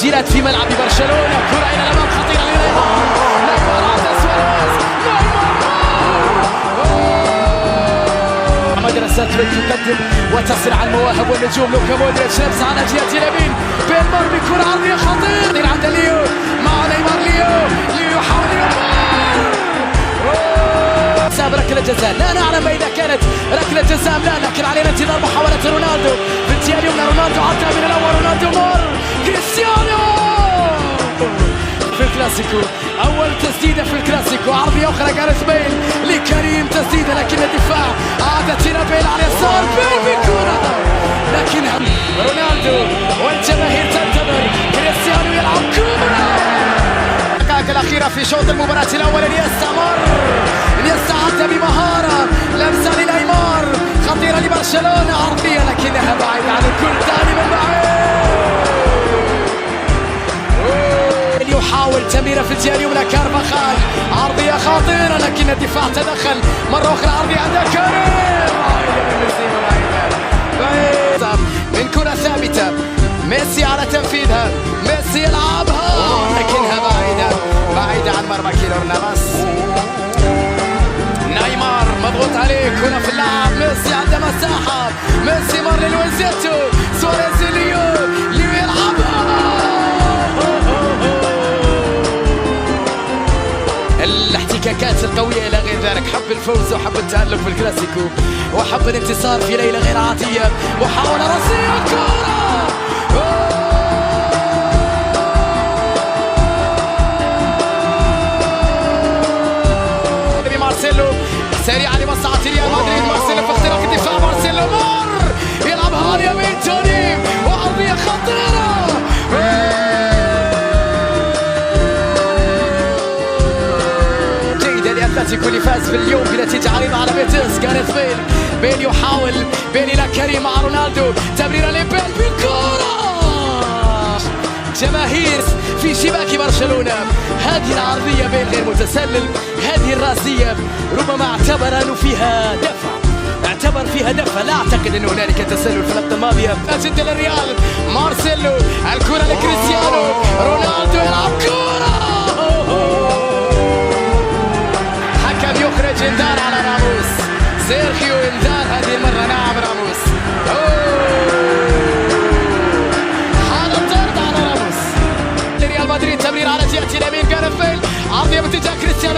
التسجيلات في ملعب برشلونة. كرة إلى الأمام خطيرة لنيمار. نيمار عودة سواريز. نيمار مدرسة تقدم وتصل على المواهب والنجوم. لوكا مودريتش لمس على جهة اليمين. بيلمر بكرة عرضية خطيرة عند ليو مع نيمار. ليو يحاول ساب ركلة جزاء. لا نعلم إذا كانت ركلة جزاء لا، لكن علينا انتظار محاولة رونالدو في الجهة اليمنى. رونالدو عطى من الأول. رونالدو مر. كريستيانو في الكلاسيكو. أول تسديدة في الكلاسيكو. عرضية أخرى جاريث بيل لكريم. تسديدة لكن الدفاع عادت إلى بيل على اليسار. بيل بكرة لكن رونالدو والجماهير تنتظر. كريستيانو يلعب كورة. الدقائق الأخيرة في شوط المباراة الأول. انيستا عدى بمهارة. لمسة لنيمار خطيرة لبرشلونة. عرضية لكنها بعيدة عن الكل. ثاني من بعيد يحاول تمريرة في الجهة اليمنى. كارفاخال عرضية خطيرة لكن الدفاع تدخل مرة أخرى. عرضية عند كريم. من كرة ثابتة. ميسي على تنفيذها. ميسي يلعبها لكنها بعيدة عن مرمى كيلور نافاس. نيمار مضغوط عليه. كرة في اللعب. ميسي عنده مساحة. ميسي مر للوزيتو. سواريز ليو يلعبها. الاحتكاكات القوية إلى غير ذلك. حب الفوز وحب التألق في الكلاسيكو وحب الانتصار في ليلة غير عادية. محاولة رأسية. كرة مارسيلو سريعا لمصلحة ريال مدريد. مارسيلو في اختراق الدفاع. مارسيلو مر يلعبها على اليمين. توني وعرضية خطيرة. جيدة لأتلتيكو اللي فاز في اليوم بنتيجة عريضة على بيتيس. جاريث بيل يحاول. بيل إلى كريم مع رونالدو. تمريرة لبيل بالكرة. جماهير في شباك برشلونة. هذه العرضية بين غير متسلل. هذه الراسية ربما اعتبر أنه فيها دفع. لا أعتقد أنه هنالك تسلل في اللقطة الماضية. جدا للريال. مارسيلو الكرة لكريستيانو. رونالدو يلعب كرة. حكم يخرج انذار على راموس. سيرخيو انذار هذه المرة. نعم راموس. مدريد. تمرير على جهة اليمين. جاريث بيل عرضية باتجاه كريستيانو